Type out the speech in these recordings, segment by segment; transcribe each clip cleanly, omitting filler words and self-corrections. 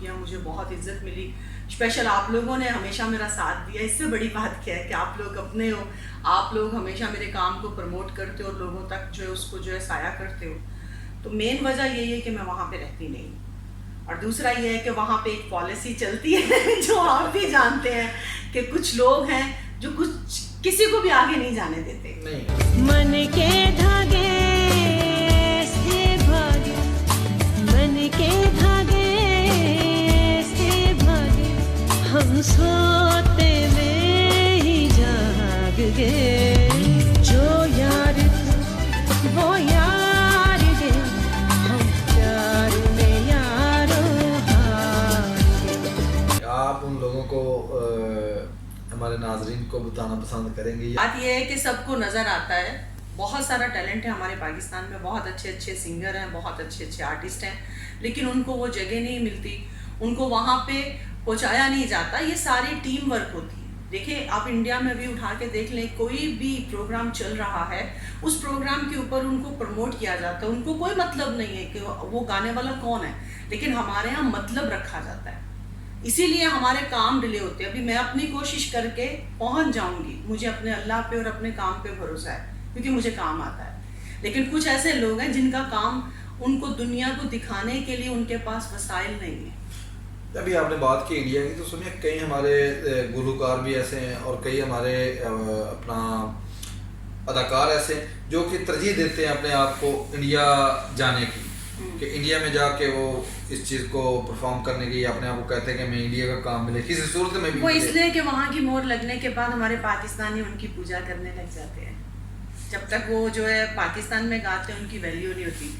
کیا مجھے بہت عزت ملی. اسپیشل آپ لوگوں نے ہمیشہ میرا ساتھ دیا. اس سے بڑی بات کیا ہے کہ آپ لوگ اپنے ہو, آپ لوگ ہمیشہ میرے کام کو پروموٹ کرتے ہو اور لوگوں تک جو ہے اس کو جو ہے سایہ کرتے ہو. تو مین وجہ یہی ہے کہ میں وہاں پہ رہتی نہیں. اور دوسرا یہ ہے کہ وہاں پہ ایک پالیسی چلتی ہے جو آپ بھی جانتے ہیں کہ کچھ لوگ ہیں جو کچھ کسی کو بھی آگے نہیں جانے دیتے. من کے دھاگے سے بھاگے, من کے دھاگے سے بھاگے, ہم سوتے میں ہی جاگ گئے. جو یار وہ یار ہے, ہم پیار میں یارو ہار گئے. آپ ان لوگوں کو ہمارے ناظرین کو بتانا پسند کریں گے؟ بات یہ ہے کہ سب کو نظر آتا ہے, بہت سارا ٹیلنٹ ہے ہمارے پاکستان میں, بہت اچھے اچھے سنگر ہیں, بہت اچھے اچھے آرٹسٹ ہیں, لیکن ان کو وہ جگہ نہیں ملتی, ان کو وہاں پہ پہنچایا نہیں جاتا. یہ ساری ٹیم ورک ہوتی ہے. دیکھیں آپ انڈیا میں بھی اٹھا کے دیکھ لیں, کوئی بھی پروگرام چل رہا ہے اس پروگرام کے اوپر ان کو پروموٹ کیا جاتا ہے. ان کو کوئی مطلب نہیں ہے کہ وہ گانے والا کون ہے, لیکن ہمارے ہاں مطلب رکھا جاتا ہے. اسی لیے ہمارے کام ڈیلے ہوتے ہیں. ابھی میں اپنی کوشش کر کے پہنچ جاؤں گی, مجھے اپنے اللہ پہ اور اپنے کام پہ بھروسہ ہے کیونکہ مجھے کام آتا ہے. لیکن کچھ ایسے لوگ ہیں جن کا کام ان کو دنیا کو دکھانے کے لیے ان کے پاس وسائل نہیں ہیں. ابھی آپ نے بات کی انڈیا کی, تو سنیے کئی ہمارے گلوکار بھی ایسے ہیں اور کئی ہمارے اپنا اداکار ایسے ہیں جو کہ ترجیح دیتے ہیں اپنے آپ کو انڈیا جانے کی, کہ انڈیا میں جا کے وہ اس چیز کو پرفارم کرنے کی اپنے آپ کو کہتے ہیں کہ میں انڈیا کا کام ملے کسی صورت میں بھی. وہ اس لیے کہ وہاں کی مور لگنے کے بعد ہمارے پاکستانی ان کی پوجا کرنے لگ جاتے ہیں. جب تک وہ جو ہے پاکستان میں گاتے ہیں ان کی ویلیو نہیں ہوتی.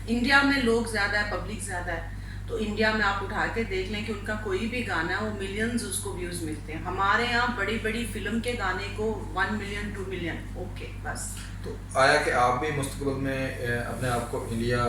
انڈیا میں لوگ زیادہ ہے, پبلک زیادہ ہے, تو انڈیا میں آپ اٹھا کے دیکھ لیں کہ ان کا کوئی بھی گانا ہے وہ ملینز اس کو ویوز ملتے ہیں. ہمارے یہاں بڑی بڑی فلم کے گانے کو 1 ملین 2 ملین اوکے بس. تو آیا کہ آپ بھی مستقبل میں اپنے آپ کو انڈیا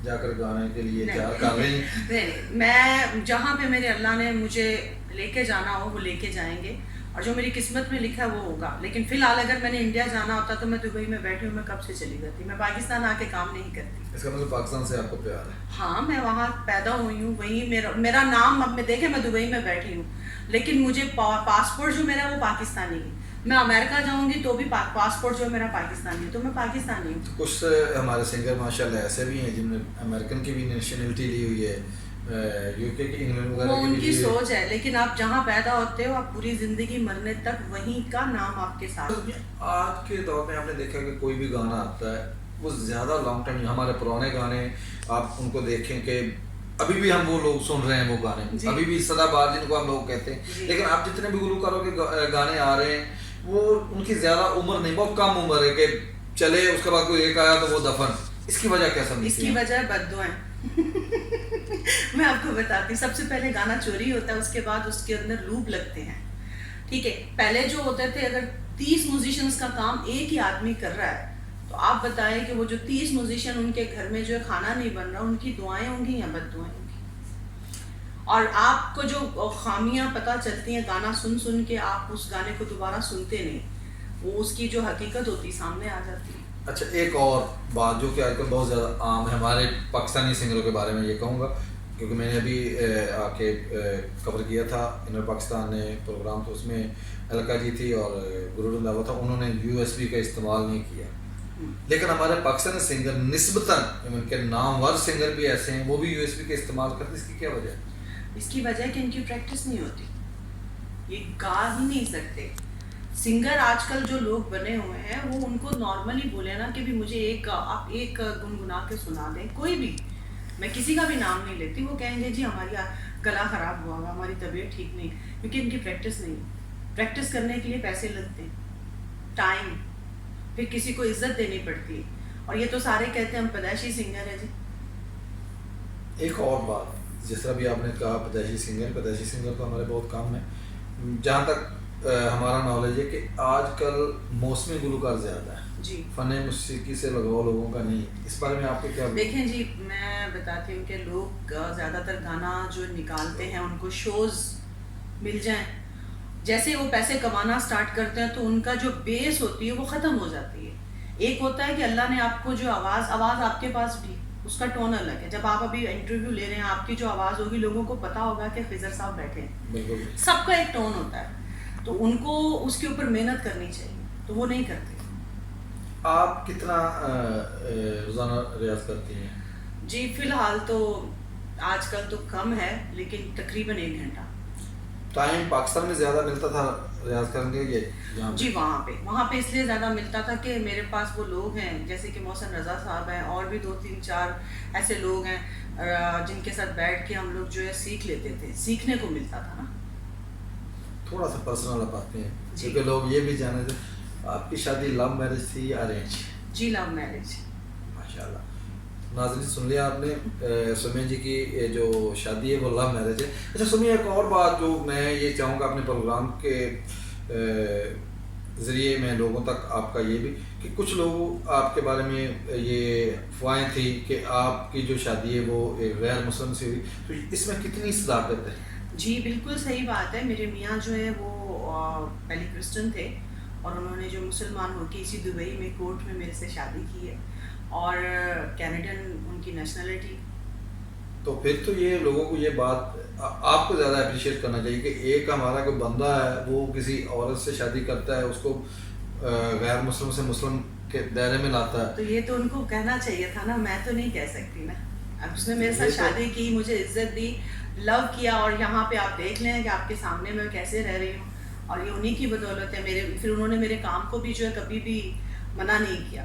جا کر گانے کے لیے تیار کر رہی ہیں؟ نہیں, میں جہاں پہ میرے اللہ نے مجھے لے کے جانا ہو وہ لے کے جائیں گے, اور جو میری قسمت میں لکھا ہے وہ ہوگا. لیکن فی الحال اگر میں نے انڈیا جانا ہوتا تو میں دبئی میں بیٹھی ہوں, میں کب سے چلی جاتی. میں پاکستان آ کے کام نہیں کرتی. اس کا مطلب پاکستان سے آپ کو پیار ہے؟ ہاں, میں وہاں پیدا ہوئی ہوں, وہیں میرا نام اب میں دیکھیں میں دبئی میں بیٹھی ہوں, لیکن مجھے پاسپورٹ جو میرا ہے وہ پاکستانی ہے. میں امریکہ جاؤں گی تو بھی پاسپورٹ جو ہے میرا پاکستانی ہے, تو میں پاکستانی ہوں. کچھ ہمارے سنگر ماشاء اللہ ایسے بھی ہیں جن نے امریکن کی بھی نیشنلٹی لی ہوئی ہے, یو کے کی, انگلینڈ وغیرہ وہ کی ان بھی کی لی ہوئی ہے. سوچ ہے, لیکن آپ جہاں پیدا ہوتے ہو آپ پوری زندگی مرنے تک وہیں کا نام آپ کے ساتھ. آج کے دور میں آپ نے دیکھا کہ کوئی بھی گانا آتا ہے وہ زیادہ لانگ ٹائم, ہمارے پرانے گانے آپ ان کو دیکھیں کہ ابھی بھی ہم وہ لوگ سن رہے ہیں وہ گانے, ابھی بھی سدا بہار جن کو ہم لوگ کہتے ہیں. لیکن آپ جتنے بھی گلوکاروں کے گانے آ رہے ہیں وہ ان کی زیادہ عمر نہیں, بہت کم عمر ہے کہ چلے اس کے بعد کوئی ایک آیا تو وہ دفن. اس کی وجہ کیا سمجھتی ہیں؟ اس کی وجہ بد دعائیں. میں آپ کو بتاتی ہوں, سب سے پہلے گانا چوری ہوتا ہے, اس کے بعد اس کے اندر لوپ لگتے ہیں. ٹھیک ہے, پہلے جو ہوتے تھے اگر 30 میوزیشنز کا کام ایک ہی آدمی کر رہا ہے تو آپ بتائیں کہ وہ جو 30 میوزیشین ان کے گھر میں جو ہے کھانا نہیں بن رہا, ان کی دعائیں ہوں گی یا بد دعائیں ہوں گی. اور آپ کو جو خامیاں پتہ چلتی ہیں گانا سن سن کے, آپ اس گانے کو دوبارہ سنتے نہیں, وہ اس کی جو حقیقت ہوتی سامنے آ جاتی ہے. اچھا, ایک اور بات جو کہ آج کل بہت زیادہ عام ہے ہمارے پاکستانی سنگروں کے بارے میں یہ کہوں گا, کیونکہ میں نے ابھی آ کے کور کیا تھا انر پاکستان نے پروگرام, تو اس میں الکا جی تھی اور گرو رنداوا تھا, انہوں نے USB کا استعمال نہیں کیا. لیکن ہمارے پاکستانی سنگر نسبتاً ان کے نامور سنگر بھی ایسے ہیں وہ بھی USB کا استعمال کرتے ہیں. اس کی کیا وجہ ہے؟ اس کی وجہ ہے کہ ان کی پریکٹس نہیں ہوتی, یہ گا ہی نہیں سکتے. سنگر آج کل جو لوگ بنے ہوئے ہیں وہ ان کو نارملی بولے نا کہ بھی مجھے آپ ایک گنگنا کے سنا دیں, کوئی بھی, میں کسی کا بھی نام نہیں لیتی, وہ کہیں گے جی ہماری گلا خراب ہوا ہوگا, ہماری طبیعت ٹھیک نہیں, کیونکہ ان کی پریکٹس نہیں. پریکٹس کرنے کے لیے پیسے لگتے ہیں, ٹائم, پھر کسی کو عزت دینی پڑتی ہے, اور یہ تو سارے کہتے ہیں ہم پیدائشی سنگر ہیں. جی ایک اور بات, جس طرح بھی آپ نے کہا پیدائشی سنگر تو ہمارے بہت کم ہیں. جہاں تک ہمارا نالج ہے کہ آج کل موسمی گلوکار زیادہ ہے, جی فن موسیقی سے لگاؤ لوگوں کا نہیں. اس بارے میں آپ کے کیا؟ دیکھیں جی, میں بتاتی ہوں کہ لوگ زیادہ تر گانا جو نکالتے ہیں ان کو شوز مل جائیں, جیسے وہ پیسے کمانا سٹارٹ کرتے ہیں تو ان کا جو بیس ہوتی ہے وہ ختم ہو جاتی ہے. ایک ہوتا ہے کہ اللہ نے آپ کو جو آواز آپ کے پاس بھی اس کا ٹون الگ ہے. جب آپ ابھی انٹرویو لے رہے ہیں آپ کی جو آواز ہوگی لوگوں کو پتا ہوگا کہ خضر صاحب بیٹھے ہیں. بالکل سب کا ایک ٹون ہوتا ہے تو ان کو اس کے اوپر محنت کرنی چاہیے تو وہ نہیں کرتے. آپ کتنا روزانہ ریاض کرتی ہیں؟ جی فی الحال تو آج کل تو کم ہے لیکن تقریباً 1 گھنٹہ. ٹائم پاکستان میں زیادہ ملتا تھا ریاض کرنے کے یہاں؟ جی وہاں پہ اس لیے زیادہ ملتا تھا کہ میرے پاس وہ لوگ ہیں جیسے کہ محسن رضا صاحب ہیں اور بھی 2-3-4 ایسے لوگ ہیں جن کے ساتھ بیٹھ کے ہم لوگ جو ہے سیکھ لیتے تھے, سیکھنے کو ملتا تھا نا. تھوڑا سا پرسنل باتیں ہیں کیونکہ لوگ یہ بھی جانے تھے آپ کی شادی لو میرج تھی یا ارینج؟ جی لو میرج. ماشاء اللہ. ناظرین سن لیا آپ نے سمیہ جی کی جو شادی ہے وہ لو میرج ہے. اچھا سمیہ ایک اور بات جو میں یہ چاہوں گا اپنے پروگرام کے ذریعے میں لوگوں تک آپ کا یہ بھی کہ کچھ لوگ آپ کے بارے میں یہ افواہیں تھی کہ آپ کی جو شادی ہے وہ غیر مسلم سے ہوئی, تو اس میں کتنی صداقت ہے؟ جی بالکل صحیح بات ہے. میرے میاں جو ہے وہ پہلے کرسچن تھے اور انہوں نے جو مسلمان ہو کے اسی دبئی میں کورٹ میں میرے سے شادی کی ہے اور کینیڈین ان کی نیشنلٹی. تو پھر تو یہ لوگوں کو یہ بات آپ کو زیادہ اپریشیٹ کرنا چاہیے کہ ایک ہمارا کوئی بندہ ہے وہ کسی عورت سے شادی کرتا ہے, اس کو غیر مسلم سے مسلم کے دائرے میں لاتا ہے. تو یہ تو ان کو کہنا چاہیے تھا نا, میں تو نہیں کہہ سکتی نا. اب اس نے میرے ساتھ شادی کی, مجھے عزت دی, لو کیا, اور یہاں پہ آپ دیکھ لیں کہ آپ کے سامنے میں کیسے رہ رہی ہوں اور یہ انہی کی بدولت ہے. پھر انہوں نے میرے کام کو بھی جو ہے کبھی بھی منع نہیں کیا,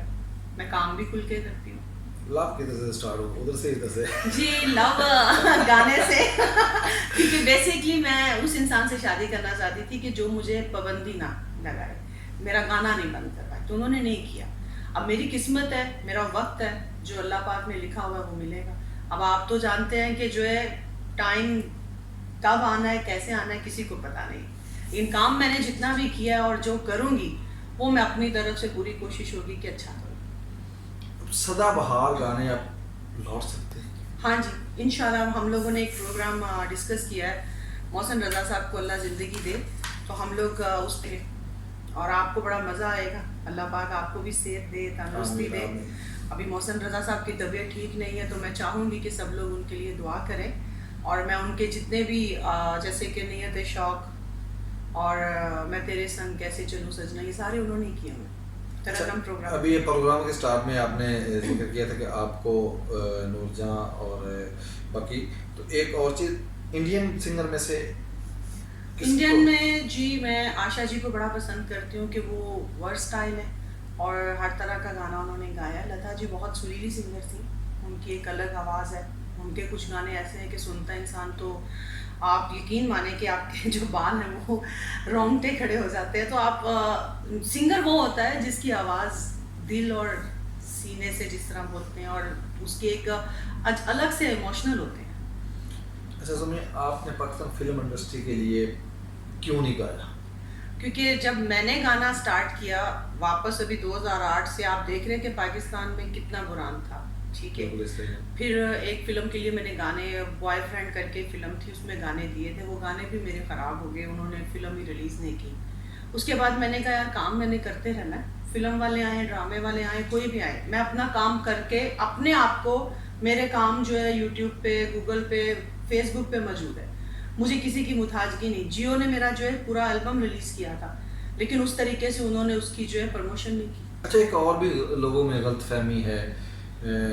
میں کام بھی کھل کے کرتی ہوں. لو کدھر سے اسٹارٹ ہو, ادھر سے ادھر سے؟ جی لو گانے سے کیونکہ بیسکلی میں اس انسان سے شادی کرنا چاہتی تھی کہ جو مجھے پابندی نہ لگائے, میرا گانا نہیں بند کر پائے, تو انہوں نے نہیں کیا. اب میری قسمت ہے, میرا وقت ہے, جو اللہ پاک نے لکھا ہوا ہے وہ ملے گا. اب آپ تو جانتے ہیں کہ جو ہے ٹائم کب آنا ہے کیسے آنا ہے کسی کو پتہ نہیں. لیکن کام میں نے جتنا بھی کیا اور جو کروں گی وہ میں اپنی طرف سے پوری کوشش ہوگی کہ اچھا کروں. سدا بہار گانے آپ لوٹ سکتے ہیں؟ ہاں جی انشاءاللہ. ہم لوگوں نے ایک پروگرام ڈسکس کیا ہے, محسن رضا صاحب کو اللہ زندگی دے, تو ہم لوگ اس پہ, اور آپ کو بڑا مزہ آئے گا. اللہ پاک آپ کو بھی صحت دے, تندرستی دے. ابھی محسن رضا صاحب کی طبیعت ٹھیک نہیں ہے تو میں چاہوں گی کہ سب لوگ ان کے لیے دعا کریں, اور میں ان کے جتنے بھی جیسے کہ نیت شوق اور میں تیرے سنگ کیسے چلوں سجنا, یہ سارے انہوں نے کیے ہیں. پروگرام ابھی یہ پروگرام کے سٹارٹ میں آپ نے ذکر کیا تھا کہ آپ کو نور جہاں اور باقی, تو ایک اور چیز انڈین سنگر میں سے انڈین میں جی میں آشا جی کو بڑا پسند کرتی ہوں کہ وہ ورسٹائل ہے اور ہر طرح کا گانا انہوں نے گایا. لتا جی بہت سریلی سنگر تھی, ان کی ایک الگ آواز ہے, ان کے کچھ گانے ایسے ہیں کہ سنتا انسان تو آپ یقین مانیں کہ آپ کے جو بال ہیں وہ رونگٹے کھڑے ہو جاتے ہیں. تو آپ سنگر وہ ہوتا ہے جس کی آواز دل اور سینے سے جس طرح بولتے ہیں اور اس کے ایک الگ سے ایموشنل ہوتے ہیں. اچھا سمیہ, آپ نے پاکستان فلم انڈسٹری کے لیے کیوں نہیں گایا؟ کیونکہ جب میں نے گانا سٹارٹ کیا واپس ابھی 2008 سے, آپ دیکھ رہے ہیں کہ پاکستان میں کتنا بران تھا, ٹھیک ہے. پھر ایک فلم کے لیے میں نے گانے, بوائے فرینڈ کر کے فلم تھی اس میں گانے دیے تھے, وہ گانے بھی میرے خراب ہو گئے, انہوں نے فلم ہی ریلیز نہیں کی. اس کے بعد میں نے کہا یار کام میں نے کرتے رہنا ہے, فلم والے آئیں, ڈرامے والے آئیں, کوئی بھی آئے, میں اپنا کام کر کے اپنے آپ کو, میرے کام جو ہے یوٹیوب پہ, گوگل پہ, فیس بک پہ موجود ہے, مجھے کسی کی محتاجگی نہیں. جیو نے میرا جو ہے پورا البم ریلیز کیا تھا لیکن اس طریقے سے انہوں نے اس کی جو ہے پروموشن نہیں کی. اچھا ایک اور بھی لوگوں میں غلط فہمی ہے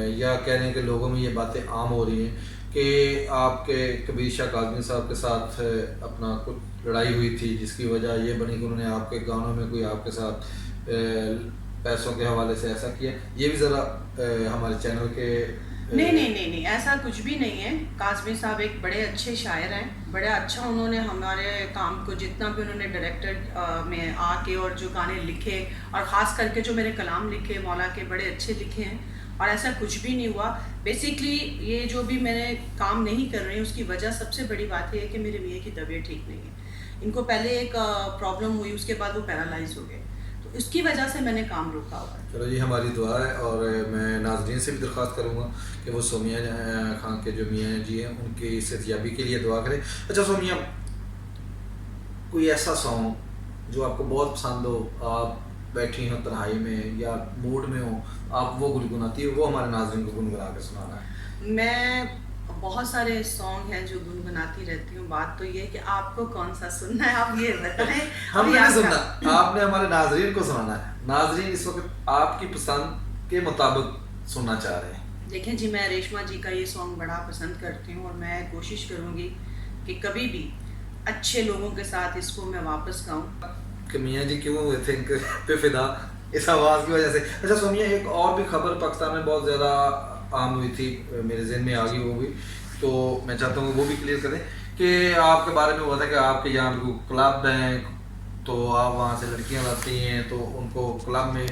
یا کہہ رہے ہیں کہ لوگوں میں یہ باتیں عام ہو رہی ہیں کہ آپ کے کبیر شاہ کاظمی صاحب کے ساتھ اپنا کچھ لڑائی ہوئی تھی جس کی وجہ یہ بنی کہ انہوں نے آپ کے گانوں میں کوئی آپ کے ساتھ پیسوں کے حوالے سے ایسا کیا. یہ بھی ذرا ہمارے چینل کے نہیں ایسا کچھ بھی نہیں ہے. کاظمی صاحب ایک بڑے اچھے شاعر ہیں, بڑا اچھا انہوں نے ہمارے کام کو جتنا بھی انہوں نے ڈائریکٹر میں آ کے اور جو گانے لکھے اور خاص کر کے جو میرے کلام لکھے مولا کے بڑے اچھے لکھے ہیں, اور ایسا کچھ بھی نہیں ہوا. بیسکلی یہ جو بھی میں نے کام نہیں کر رہی ہوں اس کی وجہ سب سے بڑی بات یہ ہے کہ میرے میاں کی طبیعت ٹھیک نہیں ہے. ان کو پہلے ایک پرابلم ہوئی, اس کے بعد وہ پیرالائز ہو گئے, تو اس کی وجہ سے میں نے کام روکا ہوا ہے. چلو یہ ہماری دعا ہے, اور میں ناظرین سے بھی درخواست کروں گا کہ وہ سومیہ خان کے جو میاں جی ہیں ان کی صحتیابی کے لیے دعا کریں. اچھا سومیہ, کوئی ایسا سانگ جو آپ کو بہت پسند ہو, آپ بیٹھی ہوں تنہائی میں یا موڈ میں ہوں آپ وہ گنگناتی ہو وہ ہمارے ناظرین کو گنگنا کے سنانا ہے؟ میں بہت سارے سانگ ہیں جو گنگناتی رہتی ہوں. بات تو یہ ہے کہ آپ کو کون سا سننا ہے آپ یہ بتائیں. ہم نے نہیں سننا, آپ نے ہمارے ناظرین کو سنانا ہے. ناظرین اس وقت آپ کی پسند کے مطابق سننا چاہ رہے ہیں. دیکھیں جی میں ریشما جی کا یہ سانگ بڑا پسند کرتی ہوں اور میں کوشش کروں گی کہ کبھی بھی اچھے لوگوں کے ساتھ اس کو میں واپس گاؤں. کہ میاں جی کیوں ہوئے تھے ان کے پہ فدا اس آواز کی وجہ سے. اچھا سومیا, ایک اور بھی خبر پاکستان میں بہت زیادہ عام ہوئی تھی, میرے ذہن میں آ گئی وہ بھی, تو میں چاہتا ہوں وہ بھی کلیئر کریں کہ آپ کے بارے میں ہوا تھا کہ آپ کے یہاں کلب ہیں تو آپ وہاں سے لڑکیاں لاتی ہیں تو ان کو کلب میں,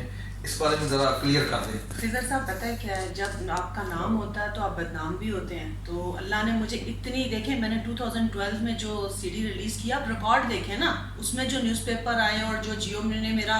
اس بارے میں ذرا کلیئر کر دیں. خضر صاحب پتہ ہے کیا ہے, جب آپ کا نام ہوتا ہے تو آپ بدنام بھی ہوتے ہیں. تو اللہ نے مجھے اتنی, دیکھیں میں نے 2012 میں جو سی ڈی ریلیز کیا, آپ ریکارڈ دیکھیں نا, اس میں جو نیوز پیپر آئے اور جو جیو نے میرا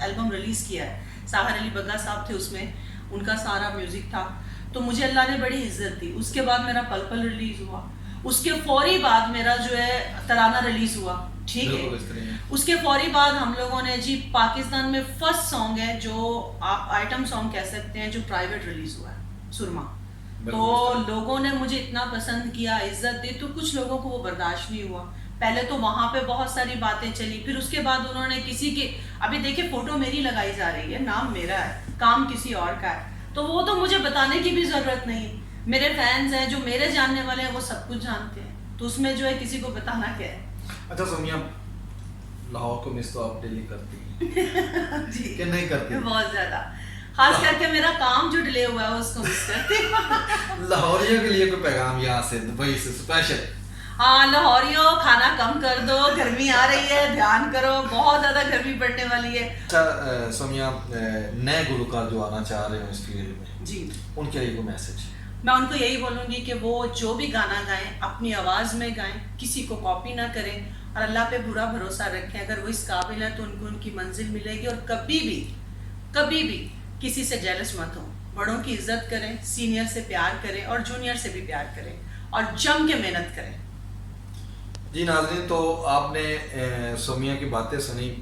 البم ریلیز کیا ہے, ساحر علی بگا صاحب تھے اس میں, ان کا سارا میوزک تھا, تو مجھے اللہ نے بڑی عزت دی. اس کے بعد میرا پل پل ریلیز ہوا, اس کے فوری بعد میرا جو ہے ترانہ ریلیز ہوا, ٹھیک ہے. اس کے فوری بعد ہم لوگوں نے جی پاکستان میں فرسٹ سانگ ہے جو آپ آئٹم سانگ کہہ سکتے ہیں جو پرائیویٹ ریلیز ہوا ہے, سرما. تو لوگوں نے مجھے اتنا پسند کیا, عزت دی, تو کچھ لوگوں کو وہ برداشت نہیں ہوا. پہلے تو وہاں پہ بہت ساری باتیں چلی, پھر اس کے بعد انہوں نے کسی کے, ابھی دیکھیں فوٹو میری لگائی جا رہی ہے, نام میرا ہے, کام کسی اور کا ہے, تو وہ تو مجھے بتانے کی بھی ضرورت نہیں. میرے فینس ہیں جو میرے جاننے والے ہیں وہ سب کچھ جانتے ہیں, تو اس میں جو ہے کسی کو بتانا کیا ہے. اچھا سومیا, لاہور کو مس تو آپ ڈیلی کرتی ہیں جی کہ نہیں کرتی؟ بہت زیادہ, خاص کر کے میرا کام جو ڈیلے ہوا ہے اس کو مس کرتی ہوں. لاہوریوں کے لیے کوئی پیغام یہاں سے دبئی سے اسپیشل؟ ہاں لاہوریوں, کھانا کم کر دو, گرمی آ رہی ہے, دھیان کرو, بہت زیادہ گرمی پڑنے والی ہے. اچھا سومیا, نئے گلوکار جو آنا چاہ رہے ہیں اس فیلڈ میں, جی ان کے لیے کوئی میسج؟ میں ان کو یہی بولوں گی کہ وہ جو بھی گانا گائیں اپنی آواز میں گائیں, کسی کو کاپی نہ کریں, اور اللہ پہ برا بھروسہ رکھیں. اگر وہ اس قابل ہے تو ان کو ان کی منزل ملے گی. اور کبھی بھی کسی سے جیلس مت ہوں, بڑوں کی عزت کریں, سینئر سے پیار کریں اور جونیئر سے بھی پیار کریں, اور جم کے محنت کریں. جی ناظرین, تو آپ نے سومیا کی باتیں سنی.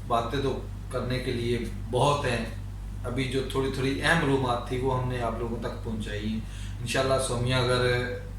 باتیں تو کرنے کے لیے بہت ہیں, ابھی جو تھوڑی اہم معلومات تھی وہ ہم نے آپ لوگوں تک پہنچائی ہیں. انشاءاللہ سومیا اگر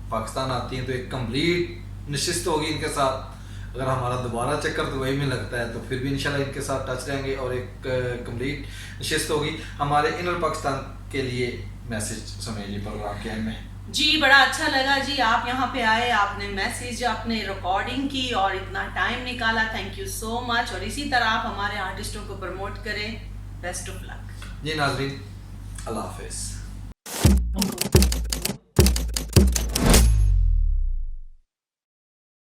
پاکستان آتی ہیں تو ایک کمپلیٹ نشست ہوگی ان کے ساتھ. اگر ہمارا دوبارہ چکر دبئی میں لگتا ہے تو پھر بھی انشاءاللہ ان کے ساتھ ٹچ رہیں گے, اور ایک کمپلیٹ نشست ہوگی. ہمارے انر پاکستان کے لیے میسج سومیا جی پروگرام کے میں. جی بڑا اچھا لگا جی, آپ یہاں پہ آئے, آپ نے میسیج, آپ نے ریکارڈنگ کی اور اتنا ٹائم نکالا, تھینک یو سو مچ. اور اسی طرح آپ ہمارے آرٹسٹوں کو پروموٹ کریں. بیسٹ آف لک. جی ناظرین, اللہ حافظ.